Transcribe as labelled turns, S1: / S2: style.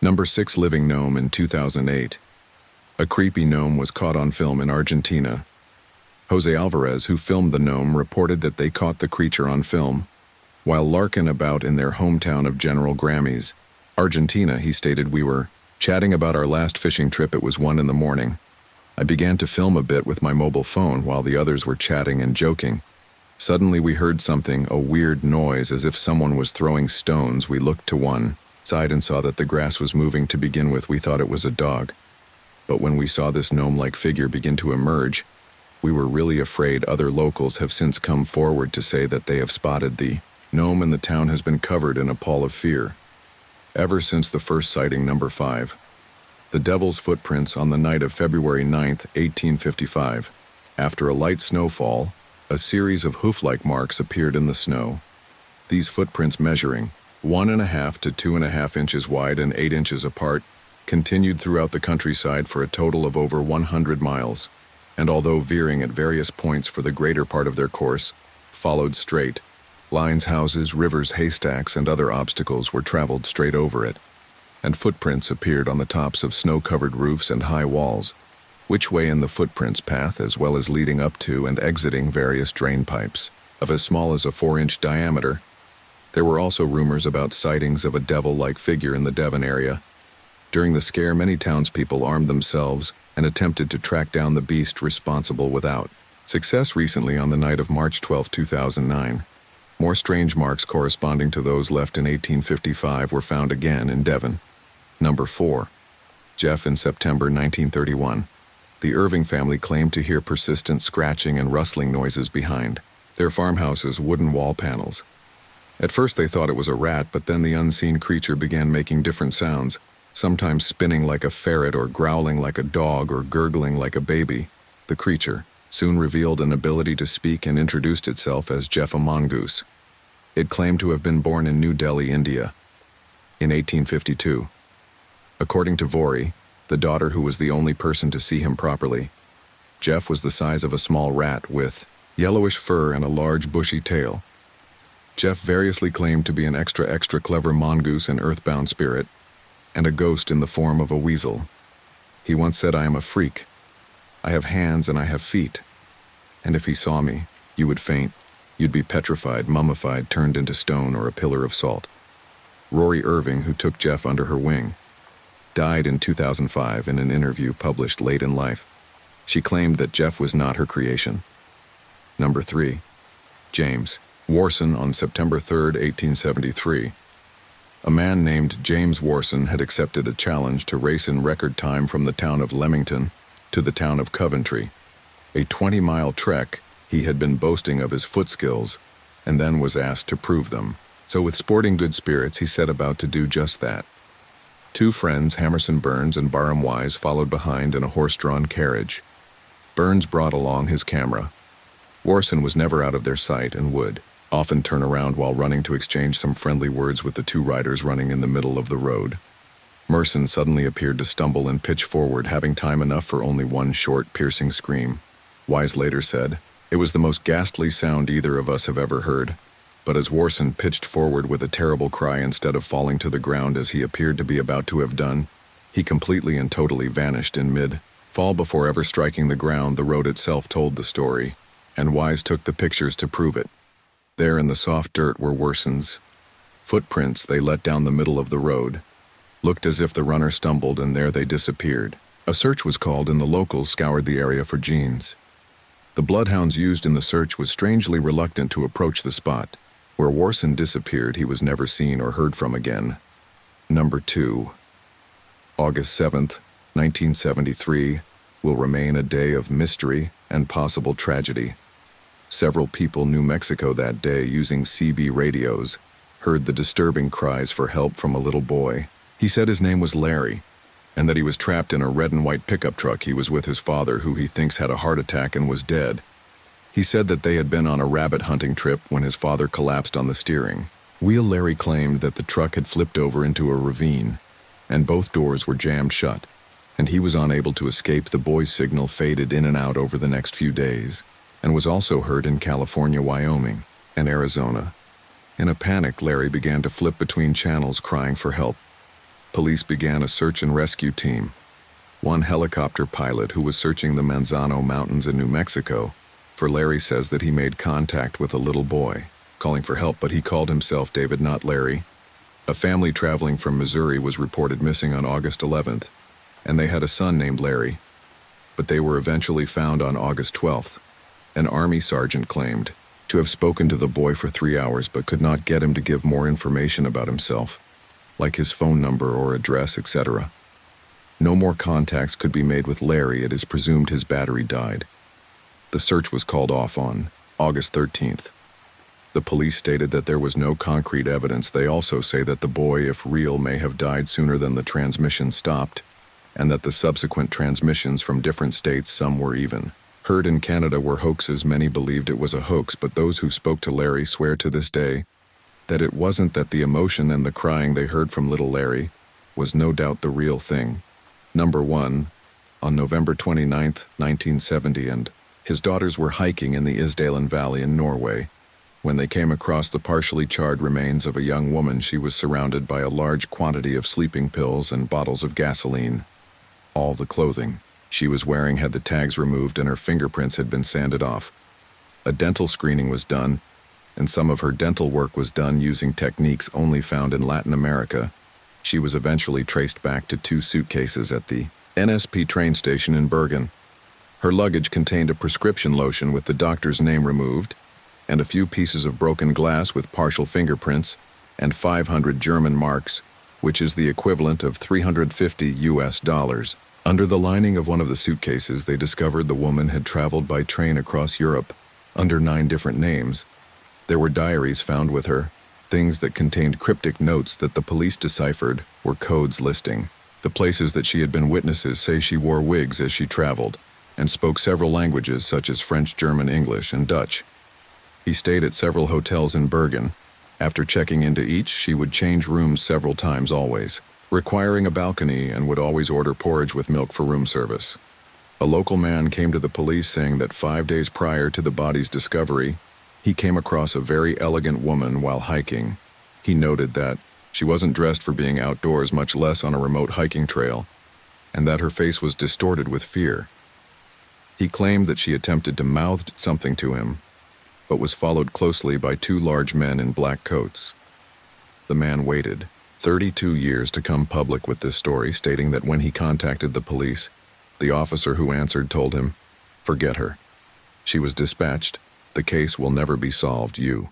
S1: Number 6 living gnome in 2008. A creepy gnome was caught on film in Argentina. Jose Alvarez, who filmed the gnome, reported that they caught the creature on film while larking about in their hometown of General Grammys, Argentina. He stated, "We were chatting about our last fishing trip. It was 1 in the morning. I began to film a bit with my mobile phone while the others were chatting and joking. Suddenly we heard something, a weird noise as if someone was throwing stones. We looked to one side and saw that the grass was moving. To begin with, we thought it was a dog. But when we saw this gnome-like figure begin to emerge, we were really afraid." Other locals have since come forward to say that they have spotted the gnome, and the town has been covered in a pall of fear ever since the first sighting. Number 5. The Devil's Footprints on the night of February 9th, 1855. After a light snowfall, a series of hoof-like marks appeared in the snow. These footprints, measuring 1.5 to 2.5 inches wide and 8 inches apart, continued throughout the countryside for a total of over 100 miles, and although veering at various points for the greater part of their course, followed straight lines. Houses, rivers, haystacks, and other obstacles were traveled straight over it, and footprints appeared on the tops of snow-covered roofs and high walls, which way in the footprints path, as well as leading up to and exiting various drain pipes of as small as a 4-inch diameter. There were also rumors about sightings of a devil-like figure in the Devon area. During the scare, many townspeople armed themselves and attempted to track down the beast responsible without success. Recently, on the night of March 12, 2009, more strange marks corresponding to those left in 1855 were found again in Devon. Number 4. Jeff in September 1931. The Irving family claimed to hear persistent scratching and rustling noises behind their farmhouse's wooden wall panels. At first they thought it was a rat, but then the unseen creature began making different sounds, sometimes spinning like a ferret or growling like a dog or gurgling like a baby. The creature soon revealed an ability to speak and introduced itself as Jeff, a mongoose. It claimed to have been born in New Delhi, India, in 1852. According to Vori, the daughter who was the only person to see him properly, Jeff was the size of a small rat with yellowish fur and a large bushy tail. Jeff variously claimed to be an extra clever mongoose and earthbound spirit, and a ghost in the form of a weasel. He once said, "I am a freak. I have hands and I have feet. And if he saw me, you would faint. You'd be petrified, mummified, turned into stone or a pillar of salt." Rory Irving, who took Jeff under her wing, died in 2005 in an interview published late in life. She claimed that Jeff was not her creation. Number 3. James Warson on September 3, 1873. A man named James Warson had accepted a challenge to race in record time from the town of Leamington to the town of Coventry. A 20-mile trek. He had been boasting of his foot skills and then was asked to prove them. So with sporting good spirits, he set about to do just that. 2 friends, Hamerson Burns and Barham Wise, followed behind in a horse-drawn carriage. Burns brought along his camera. Warson was never out of their sight and would often turn around while running to exchange some friendly words with the 2 riders running in the middle of the road. Merson suddenly appeared to stumble and pitch forward, having time enough for only one short, piercing scream. Wise later said, "It was the most ghastly sound either of us have ever heard." But as Warson pitched forward with a terrible cry, instead of falling to the ground as he appeared to be about to have done, he completely and totally vanished in mid-fall before ever striking the ground. The road itself told the story, and Wise took the pictures to prove it. There in the soft dirt were Warson's footprints. They let down the middle of the road, looked as if the runner stumbled, and there they disappeared. A search was called and the locals scoured the area for jeans. The bloodhounds used in the search was strangely reluctant to approach the spot. Where Warson disappeared, he was never seen or heard from again. Number 2. August 7th, 1973, will remain a day of mystery and possible tragedy. Several people in New Mexico that day, using CB radios, heard the disturbing cries for help from a little boy. He said his name was Larry, and that he was trapped in a red and white pickup truck. He was with his father, who he thinks had a heart attack and was dead. He said that they had been on a rabbit hunting trip when his father collapsed on the steering wheel. Larry claimed that the truck had flipped over into a ravine, and both doors were jammed shut, and he was unable to escape. The boy's signal faded in and out over the next few days, and was also heard in California, Wyoming, and Arizona. In a panic, Larry began to flip between channels, crying for help. Police began a search and rescue team. One helicopter pilot who was searching the Manzano Mountains in New Mexico for Larry says that he made contact with a little boy, calling for help, but he called himself David, not Larry. A family traveling from Missouri was reported missing on August 11th, and they had a son named Larry, but they were eventually found on August 12th. An Army sergeant claimed to have spoken to the boy for 3 hours but could not get him to give more information about himself, like his phone number or address, etc. No more contacts could be made with Larry. It is presumed his battery died. The search was called off on August 13th. The police stated that there was no concrete evidence. They also say that the boy, if real, may have died sooner than the transmission stopped, and that the subsequent transmissions from different states, some were even heard in Canada, were hoaxes. Many believed it was a hoax, but those who spoke to Larry swear to this day that it wasn't, that the emotion and the crying they heard from little Larry was no doubt the real thing. Number 1, on November 29th, 1970, and his daughters were hiking in the Isdalen Valley in Norway when they came across the partially charred remains of a young woman. She was surrounded by a large quantity of sleeping pills and bottles of gasoline. All the clothing she was wearing had the tags removed and her fingerprints had been sanded off. A dental screening was done, and some of her dental work was done using techniques only found in Latin America. She was eventually traced back to 2 suitcases at the NSP train station in Bergen. Her luggage contained a prescription lotion with the doctor's name removed, and a few pieces of broken glass with partial fingerprints, and 500 German marks, which is the equivalent of $350. Under the lining of one of the suitcases, they discovered the woman had traveled by train across Europe under 9 different names. There were diaries found with her, things that contained cryptic notes that the police deciphered were codes listing the places that she had been. Witnesses say she wore wigs as she traveled and spoke several languages such as French, German, English, and Dutch. He stayed at several hotels in Bergen. After checking into each, she would change rooms several times, always requiring a balcony, and would always order porridge with milk for room service. A local man came to the police saying that 5 days prior to the body's discovery, he came across a very elegant woman while hiking. He noted that she wasn't dressed for being outdoors, much less on a remote hiking trail, and that her face was distorted with fear. He claimed that she attempted to mouth something to him, but was followed closely by 2 large men in black coats. The man waited 32 years to come public with this story, stating that when he contacted the police, the officer who answered told him, "Forget her. She was dispatched. The case will never be solved. You